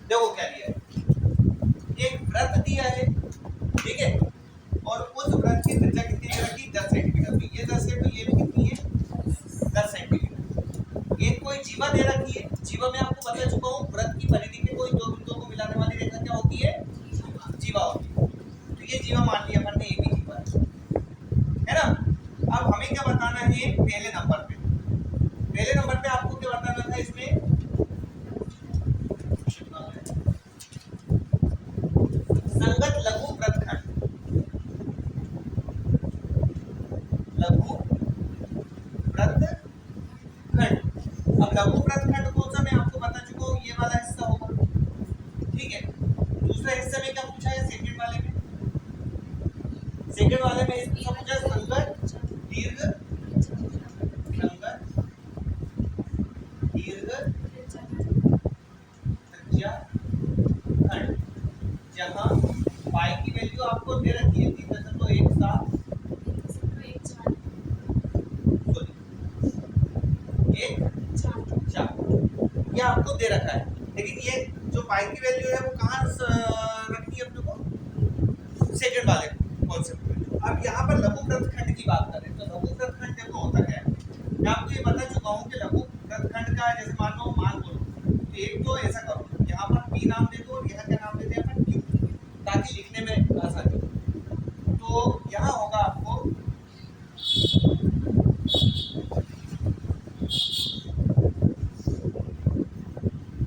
देखो क्या दिया है, एक वृत्त दिया है, ठीक है, और उस वृत्त की त्रिज्या कितनी दे रखी है, 10 सेंटीमीटर। तो ये 10 है, तो ये भी कितनी है, 10 सेंटीमीटर। एक कोई जीवा दे रखी है, जीवा में आपको बता चुका हूँ, वृत्त की परिधि के कोई दो बिंदुओं को मिलाने वाली रेखा क्या होती है, जीवा होती है। तो ये जीवा मान लिया अपन ने, ए बी जीवा है ना। अब हमें क्या बताना है पहले नंबर पे, पहले नंबर पे आपको क्या बताना था इसमें, संगत लघु वृत्तखंड, लघु वृत्तखंड। अब लघु वृत्तखंड कौन सा, मैं आपको बता चुका हूँ, ये वाला हिस्सा होगा, ठीक है। दूसरे हिस्से में क्या पूछा है, सेकंड वाले में, सेकंड वाले में इसका पूछा है संगत दीर्घ, संगत दीर्घ त्रिज्या खंड, जहाँ पाई की वैल्यू आपको दे रखी है 3.17 ये आपको दे रखा है, लेकिन ये जो पाई की वैल्यू है वो कहाँ रखनी है अपने को, सेकंड वाले कॉन्सेप्ट में। अब यहाँ पर लघु वृत्तखंड की बात करें तो लघु वृत्तखंड देखो होता क्या है, मैं आपको ये बता चुका हूँ कि लघु वृत्तखंड का जैसे मान लो, मान लो तो एक तो ऐसा करो, यहाँ पर पी नाम दे दो और यहाँ क्या नाम दे दें अपन क्यू, ताकि लिखने में आसानी हो। तो यहाँ होगा आपको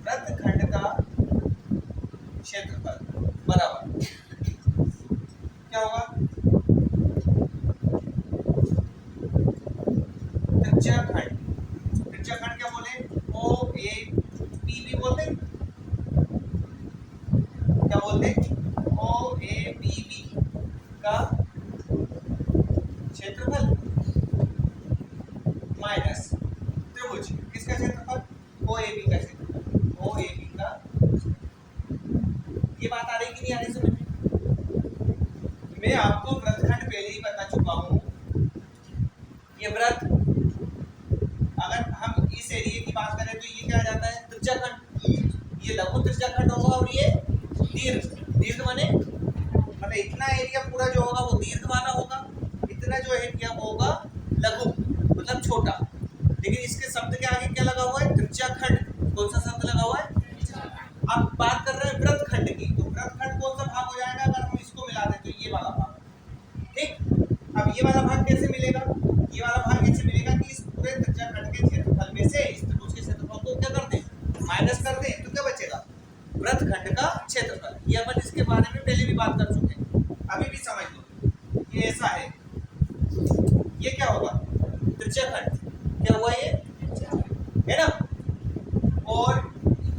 वृत्तखंड का क्षेत्रफल बराबर क्या होगा, त्रिज्या खंड, त्रिज्या खंड क्या बोले, ओ ए बी भी बोलते, क्या बोलते, ओ ए बी बी का क्षेत्रफल माइनस त्रिभुज किसका क्षेत्रफल, ओ ए बी का क्षेत्रफल, ओ ए बी का। ये बात आ रही कि नहीं आ रही समझ में? मैं आपको वृत्तखंड पहले ही बता चुका हूँ, ये वृत्त अगर हम इस एरिया की बात करें तो ये क्या आ जाता है, त्रिज्या खंड, ये लघु त्रिज्या खंड होगा, और ये दीर्घ, दीर्घ माने इतना एरिया पूरा जो होगा वो दीर्घ वाला होगा, इतना जो एरिया वो होगा लघु मतलब छोटा। लेकिन इसके शब्द के आगे क्या लगा हुआ है, त्रिज्या खंड, कौन सा शब्द लगा हुआ है। अब बात कर रहे हैं वृत्तखंड की, तो वृत्तखंड कौन सा भाग हो जाएगा, अगर हम इसको मिला दें तो ये वाला भाग, ठीक। अब ये वाला भाग कैसे मिलेगा, ये वाला भाग कैसे मिलेगा कि इस पूरे त्रिज्या खंड के क्षेत्रफल में से इस त्रिभुज के क्षेत्रफल को क्या कर दें, माइनस कर दें, तो क्या बचेगा, वृत्तखंड का क्षेत्रफल। ये अपन इसके बारे में पहले भी बात कर चुके हैं, अभी भी समझ लो, ये ऐसा है, ये क्या होगा, त्रिज्या खंड, क्या हुआ ये, है ना। और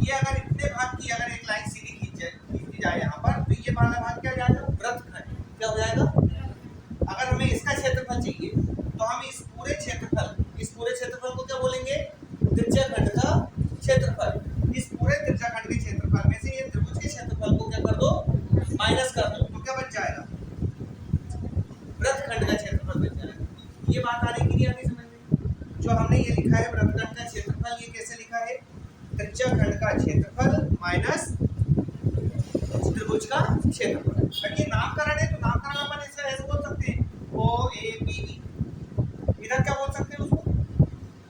ये अगर इतने भाग की अगर एक लाइन सीधी खींची जाए यहाँ पर, तो ये वाला भाग क्या हो जाएगा, वृत्तखंड, क्या हो जाएगा। अगर हमें इसका क्षेत्रफल चाहिए तो हम इस पूरे क्षेत्रफल को क्या बोलेंगे, त्रिज्या खंड का क्षेत्रफल। इस पूरे त्रिज्या खंड के क्षेत्रफल में से ये त्रिभुज के क्षेत्रफल को क्या कर दो, माइनस कर दो, तो क्या बच जाएगा, वृत्तखंड का क्षेत्रफल बच जाएगा। ये बात आ रही कि नहीं आ रही समझ में। जो हमने ये लिखा है वृत्तखंड का क्षेत्रफल, ये कैसे लिखा है, त्रिज्या खंड का क्षेत्रफल माइनस त्रिभुज का क्षेत्रफल। अगर ये नामकरण है तो नामकरण अपन इसका ऐसे बोल सकते हैं, ओ ए बी बी, इधर क्या बोल सकते हैं उसको,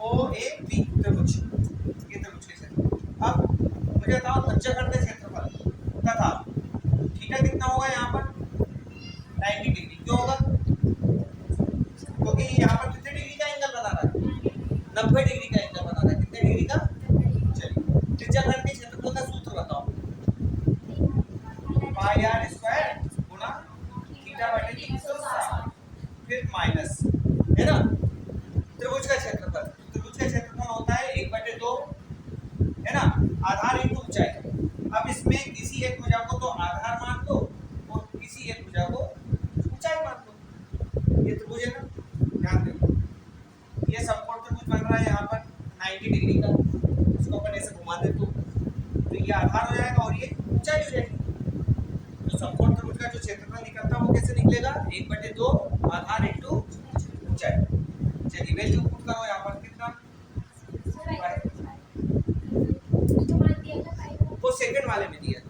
ओ ए बी त्रिभुज, ये त्रिभुज के क्षेत्रफल। अब मुझे बताओ त्रिज्या खंड का क्षेत्रफल तथा थीटा कितना होगा यहाँ पर, 90 डिग्री। क्यों होगा, क्योंकि यहाँ पर कितने डिग्री का एंगल बना रहा है, 90 डिग्री का एंगल बना रहा है, कितने डिग्री का। चलिए त्रिज्या खंड के क्षेत्रफल का सूत्र बताओ, पाई आर स्क्वायर गुणा थीटा बटे 360, फिर माइनस, है ना। त्रिभुज का क्षेत्रफल, त्रिभुज का क्षेत्रफल होता है 1/2, है ना, आधार इंटू ऊंचाई। अब इसमें किसी एक भुजा को तो आधार मान लो और किसी एक भुजा को ऊंचाई मान लो। ये त्रिभुज है ना, ध्यान दो, ये समकोण त्रिभुज बन रहा है यहाँ पर 90 डिग्री का, इसको अपन ऐसे घुमा दे तो ये आधार हो जाएगा और ये ऊंचाई हो जाएगी। तो समकोण त्रिभुज का जो क्षेत्रफल निकलता है वो कैसे निकलेगा, 1/2 आधार इंटू ऊंचाई। चलिए वैल्यू पुट करो यहाँ पर, कितना, वो सेकंड वाले में दिया है।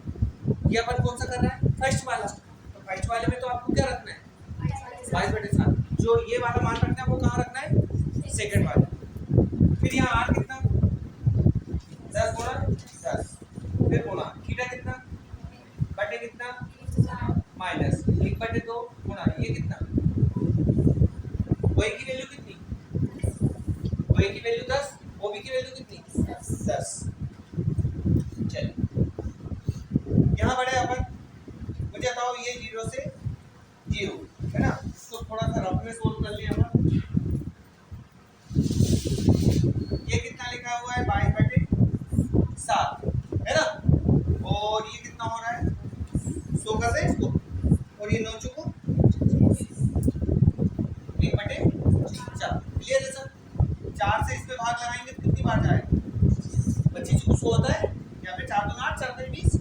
ये अपन कौन सा कर रहा है, फर्स्ट वाला। तो फर्स्ट वाले में तो आपको क्या रखना है, 22/7। जो ये वाला मान रखना है वो कहाँ रखना है, सेकंड वाले। फिर यहाँ आर कितना, 10 गुणा 10, फिर गुणा थीटा कितना, बटे कितना माइनस 1/2 गुणा ये कितना, y की वैल्यू कितनी, y की वैल्यू 10, OB की वैल्यू कितनी 10। चलिए यहाँ बढ़े अपन, मुझे बताओ ये 0 से 0 है ना, इसको थोड़ा सा रफ में सोल्व कर लिया अपन। ये कितना लिखा हुआ है 22/7 है ना, और ये कितना हो रहा है, सो कर दे इसको, और ये 9 चुको 1/4। क्लियर है सर, 4 से इस पे भाग लगाएंगे तो कितनी बार जाएगा, 25 को 100 होता है, या फिर 4 दूना 8, 4 दूनी 20।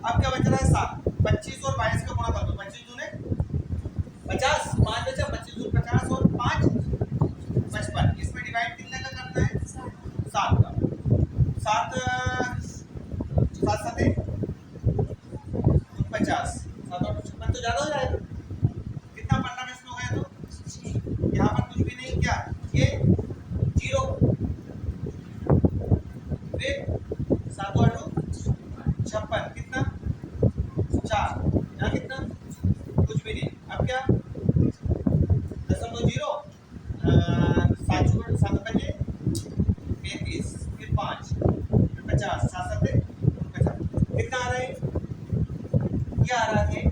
अब क्या बच रहा है 7, 25 और 22 का गुणा कर दो, 25 दूने 50, 5 बचा, 25 दूने 50 और 5 55। इसमें डिवाइड कितने का करना है, 7 का। 7 7 7 50, 7 और 55 तो ज्यादा हो जाएगा, कितना 15 में इसमें हो गया, तो यहाँ पर कुछ भी नहीं, क्या ये 0, फिर 7 और 2 56, कितना 4, यहाँ कितना कुछ भी नहीं। अब क्या 0.0 7 बजे 35, फिर 5, फिर 50, 7 7 50, कितना आ रहा है, ये आ रहा है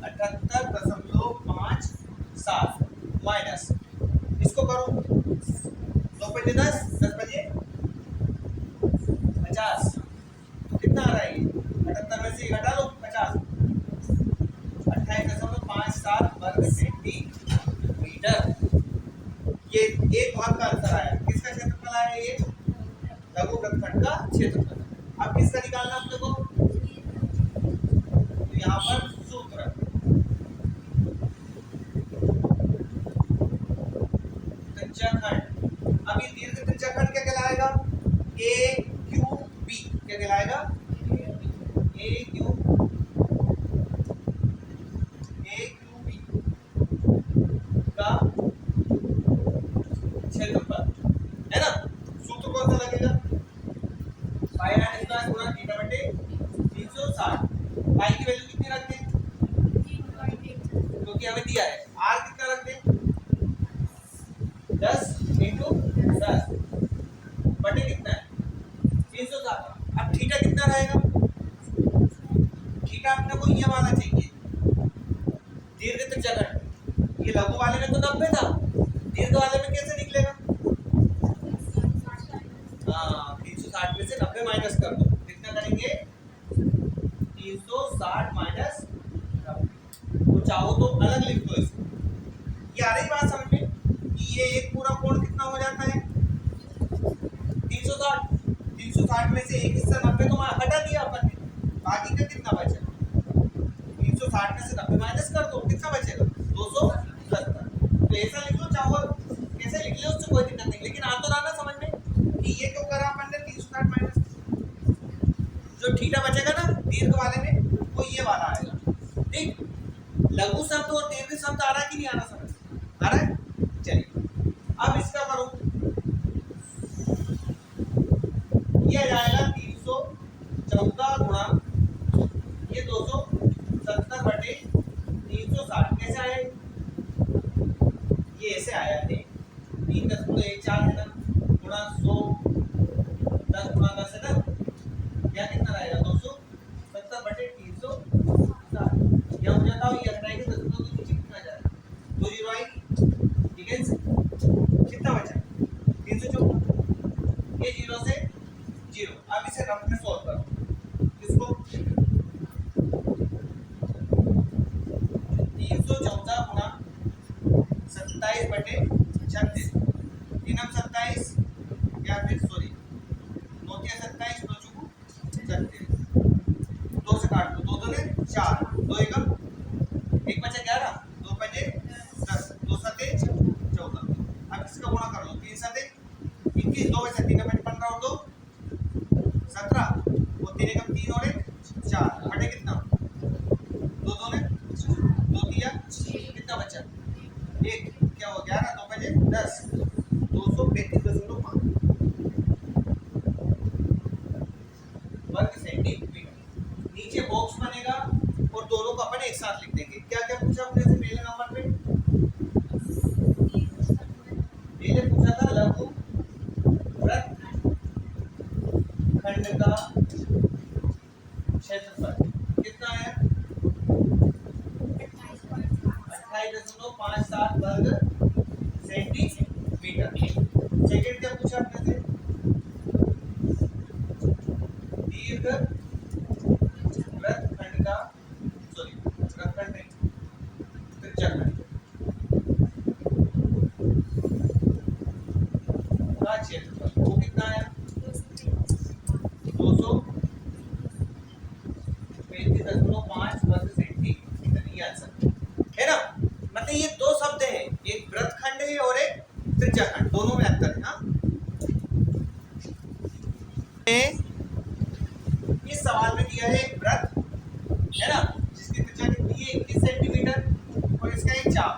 78.57 माइनस, इसको करो 2 बजे 10, 10 बजे 50, कितना आ रहा है, 78 में से घटा लो 50, 28.57 वर्ग सेंटीमीटर। ये एक भाग का आंसर आया, किसका क्षेत्रफल आया, ये लघु वृत्तखंड का क्षेत्रफल। अब किसका निकालना अपने को, तो यहाँ पर सूत्र त्रिज्याखंड, अब ये दीर्घ त्रिज्याखंड क्या कहलाएगा, AQB, क्या कहलाएगा, AQB का क्षेत्रफल है ना। सूत्र कौन सा लगेगा, पाई r स्क्वायर गुणा थीटा बटे 360। पाई की वैल्यू कितनी रख दें, क्योंकि हमें दिया है, r कितना रख दें, 10 × 10 बटे कितना है 360। अब थीटा कितना रहेगा, थीटा अपने को ये वाला चाहिए, दीर्घ त्रिज्याखंड। ये लघु वाले में तो 90 था, दीर्घ वाले में कैसे निकलेगा, हाँ 360 में से 90 माइनस कर दो, कितना करेंगे 360 माइनस 90। तो चाहो तो अलग लिख दो इसको। ये आ रही बात समझ में कि ये एक पूरा कोण कितना हो जाता है 360, 360 में से एक हिस्सा 90 तो हटा दिया अपन ने, बाकी का कितना बचेगा, 360 में से 90 माइनस कर दो, कितना बचेगा 270। तो ऐसा लिख लो, चाहो कैसे लिख लो उससे कोई दिक्कत नहीं, लेकिन आ तो रहा ना समझ में कि ये क्यों करा अपन ने 360 माइनस, जो थीटा बचेगा ना दीर्घ वाले में वो ये वाला आएगा। ठीक, लघु शब्द और दीर्घ शब्द आ रहा है कि नहीं आ रहा, समझ आ रहा है। चलिए अब इसका करो, ये आ जाएगा 314 गुणा ये 270 बटे 360। कैसे आया, ये ऐसे आया है 3 10 गुणा 1 4 है ना, गुणा 100 10 गुणा 10 है ना, क्या कितना रहेगा 270 बटे 360। या हो जाता हो ये हटाएंगे 10 गुणा तो नीचे कितना जाएगा 2 जीरो आएगी, ठीक है। कितना बचा 314, ये 0 से 0। अब इसे रफ में सॉल्व करो, इसको 314 गुणा 27 बटे 36, 3 27 या फिर सॉरी 9 के 27 2 चुकू 36, 2 से काट दो, 2 दूने 4, 2 एकम 1 बचे 11, 2 बचे 10, 2 सते 14। अब इसका गुणा कर लो, 3 सते 21, 2 बचे 3 बचे 15 और 2 17 और 3 एकम 3 और 4 बटे कितना, दो दो ने दो दिया, कितना बचा, एक, क्या हो गया ना, 2 बजे 10, 235.5 वर्ग सेंटीमीटर। नीचे बॉक्स बनेगा और दोनों को अपन एक साथ लिख देंगे। क्या क्या पूछा अपने से पहले नंबर पे, पहले पूछा था लघु वृत्तखंड का क्षेत्रफल कितना है, 28.57 वर्ग सेंटीमीटर। सेकंड क्या पूछा अपने से, दीर्घ वृत्तखंड का, सॉरी वृत्तखंड नहीं, त्रिज्याखंड का क्षेत्रफल वो कितना है, 235.5 वर्ग सेंटीमीटर। ये आंसर है ना। मतलब ये दो शब्द है, एक वृत्तखंड है और एक त्रिज्याखंड, दोनों में अंतर है। हाँ, इस सवाल में दिया है एक वृत्त है ना, जिसकी त्रिज्या कितनी है 21 सेंटीमीटर और इसका एक चाप।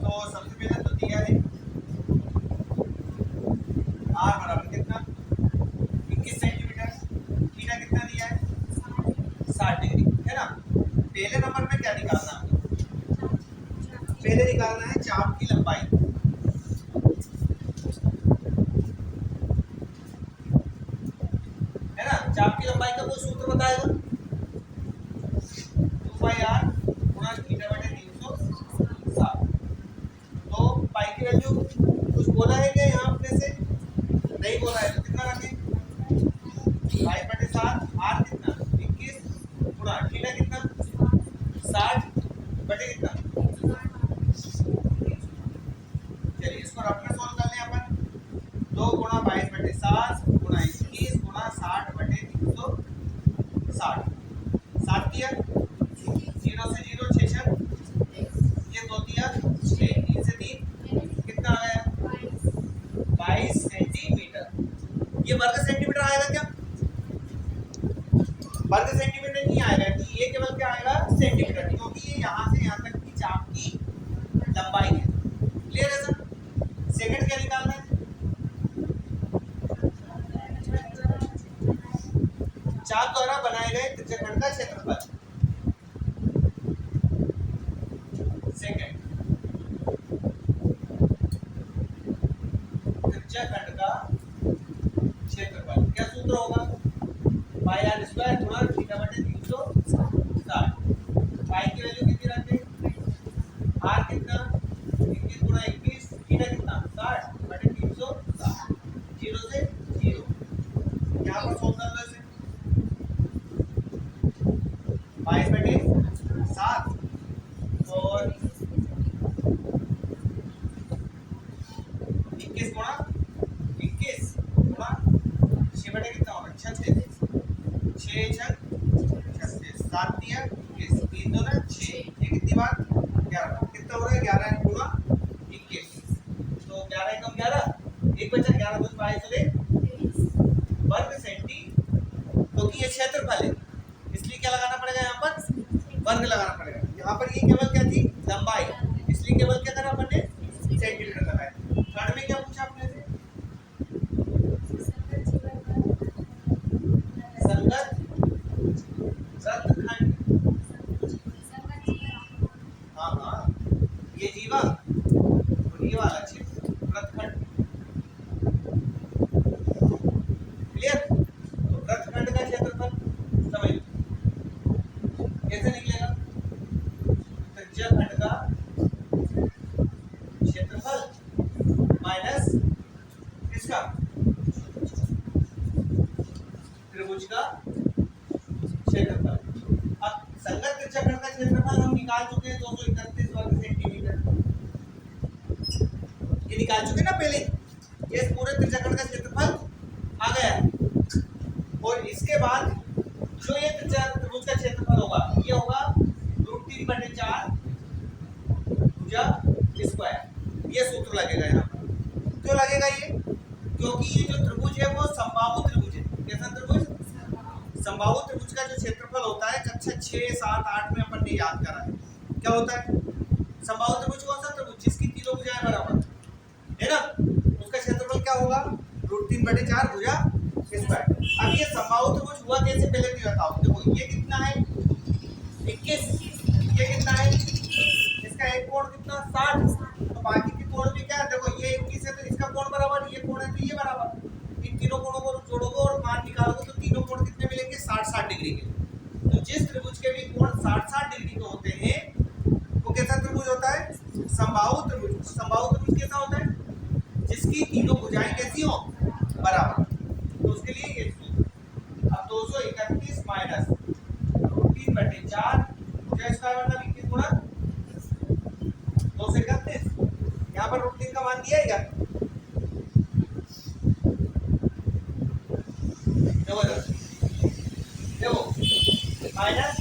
तो सबसे पहले तो दिया है r बराबर कितना 21 सेंटीमीटर, थीटा कितना दिया है 60 डिग्री है ना। पहले नंबर में क्या निकालना है, पहले निकालना है चाप की लंबाई। है ना, चाप की लंबाई का कोई सूत्र बताएगा, 2πr गुणा थीटा बटे 360। तो पाई की वैल्यू कुछ बोला है क्या यहाँ अपने से, नहीं बोला है, तो कितना रखें, 5/7, r कितना 21 गुणा थीटा कितना 60 बटे कितना। चलिए इसको रफ में सॉल्व कर लें अपन, 2 गुणा 22/7 गुणा 21 गुणा 60 बटे 360, 7 दिया, 0 से 0 6 ये 2 दिया 6, 3 से 3 कितना आ गया 22 सेंटीमीटर। ये वर्ग सेंटीमीटर आएगा क्या, वर्ग सेंटीमीटर नहीं आएगा, ये केवल क्या आएगा सेंटीमीटर, क्योंकि ये यहाँ से यहाँ तक की चाप की लंबाई है। क्लियर है सर। सेकंड क्या निकालना है, चाप द्वारा बनाए गए त्रिज्याखंड का क्षेत्रफल। सेकंड त्रिज्याखंड का क्षेत्रफल क्या सूत्र होगा, पाई आर स्क्वायर गुणा थीटा बटे 360। पाई की वैल्यू कितनी रखें, आर कितना 21 गुणा 21, थीटा कितना 60 बटे 360, 0 से 0 यहाँ पर सोल्व कर लो इसे, 22/7 और 21 गुणा 21 गुणा 6 बटे कितना होगा 36, 6 6 36, 7 दिया 21, 3 2 ना 6, ये कितनी बार 11 कितना हो रहा है 11 गुणा 21, तो 11 एकम 11, एक बचा 11 2 22 वर्ग सेंटी, क्योंकि ये क्षेत्रफल है इसलिए क्या लगाना पड़ेगा यहाँ पर वर्ग लगाना पड़ेगा। यहाँ पर ये केवल क्या थी लंबाई, इसलिए केवल क्या करा अपन ने सेंटीमीटर लगाया। थर्ड में क्या पूछा आपने से, संगत वृत्तखंड, हाँ हाँ ये जीवा और ये वाला क्षेत्र वृत्तखंड। क्लियर, तो वृत्तखंड का क्षेत्रफल समझ कैसे निकलेगा, त्रिज्याखंड का क्षेत्रफल माइनस किसका त्रिभुज का क्षेत्रफल। अब संगत त्रिज्याखंड का क्षेत्रफल हम निकाल चुके हैं 231 वर्ग सेंटीमीटर, ये निकाल चुके ना पहले, ये पूरे त्रिज्याखंड का क्षेत्रफल आ गया। और इसके बाद जो ये त्रिभुज का क्षेत्रफल होगा ये होगा √3/4 भुजा स्क्वायर, ये सूत्र लगेगा यहाँ पर। क्यों लगेगा ये, क्योंकि ये जो त्रिभुज है वो समबाहु त्रिभुज है। कैसा त्रिभुज, समबाहु त्रिभुज का जो क्षेत्रफल होता है कक्षा 6, 7, 8 में अपन ने याद करा है। क्या होता है? समबाहु त्रिभुज कौन सा त्रिभुज जिसकी तीनों भुजाएं बराबर है ना, उसका क्षेत्रफल क्या होगा? √3/4 भुजा स्क्वायर। अब ये समबाहु त्रिभुज हुआ कैसे पहले भी बताओ। देखो ये कितना है 21, ये कितना है, इसका एक कोण कितना 60, तो बाकी के कोण भी क्या है? देखो ये 21 है तो इसका कोण बराबर, ये कोण है तो ये बराबर, इन तीनों कोणों को जोड़ोगे और मान निकालोगे तो तीनों कोण कितने मिलेंगे? 60-60 डिग्री के। तो जिस त्रिभुज के भी कोण 60-60 डिग्री के होते हैं वो कैसा त्रिभुज होता है? समबाहु त्रिभुज। समबाहु त्रिभुज कैसा होता है? जिसकी तीनों भुजाएं कैसी हो? बराबर। तो उसके लिए ये अब 231 माइनस √3/4 भुजा इसका मतलब 21 गुणा 231, यहाँ पर √3 का मान दिया है क्या? देखो माइनस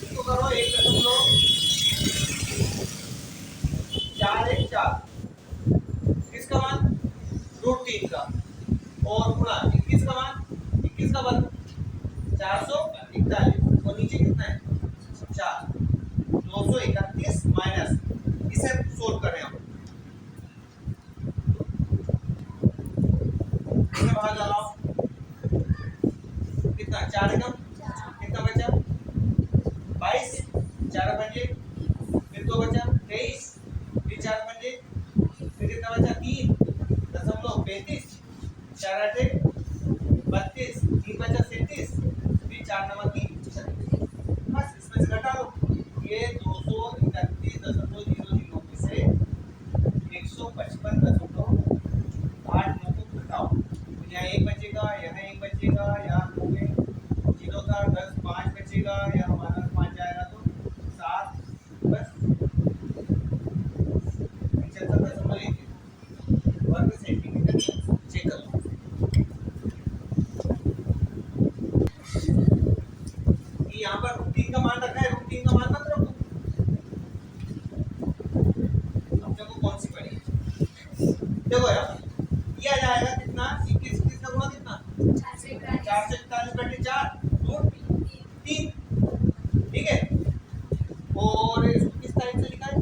इसको करो 1.414, किसका मान? √3 का, और गुणा 21 का मान, 21 का वर्ग 441, और नीचे कितना है 4, 231 माइनस, इसे सोल्व करें हम, इसे बाहर लगाओ, कितना 4 एकम कितना बचा 22, 4 पंजे, फिर 2 बचा 23, फिर 4 पंजे, फिर कितना बचा 3.35, 4 आठे 32, 3 बचा 37, फिर 4 नवा 3 36, बस इसमें से घटा लो, ये 231.00 में से 155.89 को घटाओ, तो यहाँ 1 बचेगा, यहाँ 1 बचेगा, यहाँ 2 में 0 था 10, 5 बचेगा, यहाँ हमारा 5 जाएगा तो 7, बस 75.1 वर्ग सेंटीमीटर। चेक कर लो, यहाँ पर √3 का मान रखा है, √3 का मान मत रखो, अपने को कौन सी पड़ी है? देखो यार ये आ जाएगा कितना 21 का गुणा कितना 441/4 √3, ठीक है, और इसको किस टाइप से लिखा है?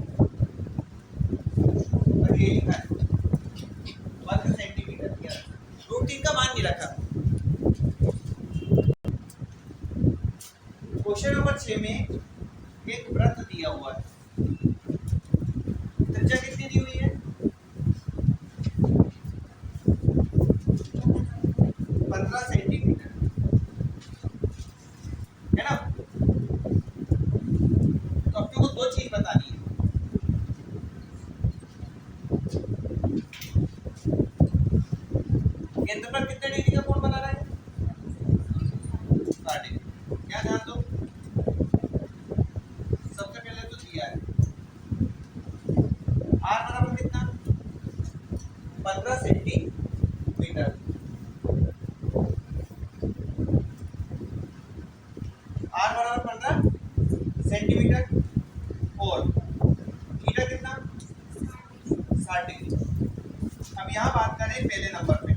और ये लिखा है वर्ग सेंटीमीटर किया, √3 का मान नहीं रखा। क्वेश्चन नंबर 6 में एक वृत्त दिया हुआ है, त्रिज्या कितनी दी हुई है? 15 सेंटीमीटर है ना। तो अपने को दो चीज बतानी है, केंद्र पर कितने डिग्री का कोण बना रहा है? 60 डिग्री। क्या ध्यान दो, सबसे पहले तो दिया है r बराबर कितना 15 सेंटीमीटर, r बराबर 15 सेंटीमीटर, और थीटा कितना 60 डिग्री। अब यहाँ बात करें पहले नंबर पे,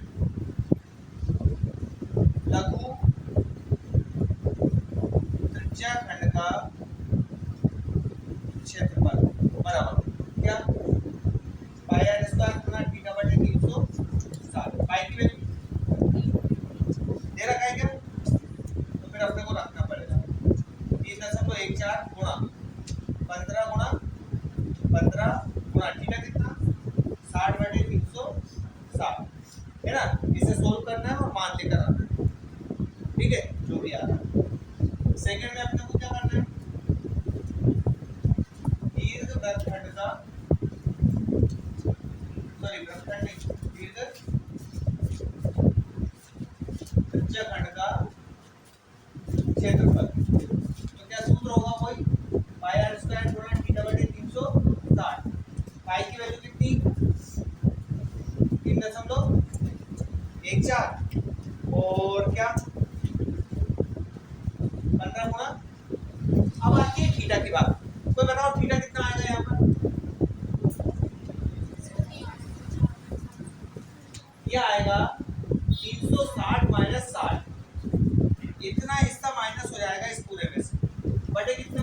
लघु त्रिज्या खंड का क्षेत्रफल बराबर क्या पाई r स्क्वायर गुना θ/360, पाई की वैल्यू दे रखा है क्या, तो फिर अपने को रखना पड़ेगा 3.14 गुणा 15 गुणा 15 गुणा θ कितना 60/360 है ना। इसे सोल्व करना है और मान लेकर आना है, ठीक है, जो भी आ रहा है। सेकंड में अपने को क्या करना है, दीर्घ वृत्तखंड का, सॉरी वृत्तखंड नहीं, दीर्घ त्रिज्या खंड का क्षेत्रफल, तो क्या सूत्र होगा वही पाई r स्क्वायर गुणा θ/360, पाई की वैल्यू कितनी 3.14, और क्या 15 गुणा, अब आती है थीटा की बात, कोई बताओ थीटा कितना आएगा यहाँ पर? यह आएगा 360 - 60, इतना हिस्सा माइनस हो जाएगा इस पूरे में से, बटे कितना